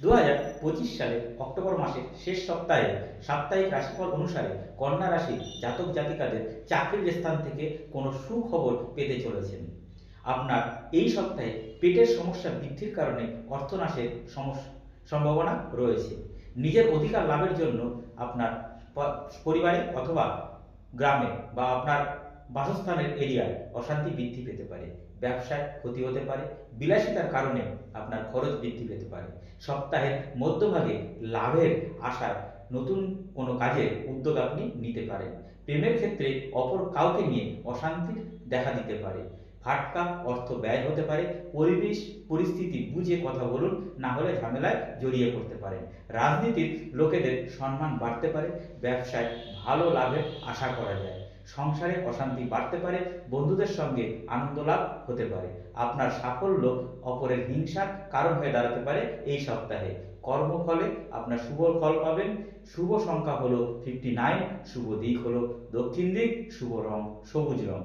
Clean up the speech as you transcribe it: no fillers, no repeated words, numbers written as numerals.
2025 সালের অক্টোবর মাসের শেষ সপ্তাহে সাপ্তাহিক রাশিফল অনুসারে কন্যা রাশির জাতক জাতিকাদের চাকরির স্থান থেকে কোনো সুখবর পেতে চলেছেন। আপনার এই সপ্তাহে পেটের সমস্যা বৃদ্ধির কারণে অর্থনাশের সম্ভাবনা রয়েছে। নিজের অধিকার লাভের জন্য আপনার পরিবারে অথবা গ্রামে বা আপনার বাসস্থানের এরিয়ায় অশান্তি বৃদ্ধি পেতে পারে। ব্যবসায় ক্ষতি হতে পারে। বিলাসিতার কারণে আপনার খরচ বৃদ্ধি পেতে পারে। সপ্তাহের মধ্যভাগে লাভের আশায় নতুন কোনো কাজের উদ্যোগ আপনি নিতে পারেন। প্রেমের ক্ষেত্রে অপর কাউকে নিয়ে অশান্তির দেখা দিতে পারে। ফাটকা অর্থ ব্যয় হতে পারে। পরিবেশ পরিস্থিতি বুঝে কথা বলুন, না হলে ঝামেলায় জড়িয়ে পড়তে পারেন। রাজনীতির লোকেদের সম্মান বাড়তে পারে। ব্যবসায় ভালো লাভের আশা করা যায়। সংসারে অশান্তি বাড়তে পারে। বন্ধুদের সঙ্গে আনন্দ লাভ হতে পারে। আপনার সাফল্য অপরের হিংসার কারণ হয়ে দাঁড়াতে পারে এই সপ্তাহে। কর্মফলে আপনার শুভ ফল পাবেন। শুভ সংখ্যা হলো 59, শুভ দিক হলো দক্ষিণ দিক, শুভ রং সবুজ রং।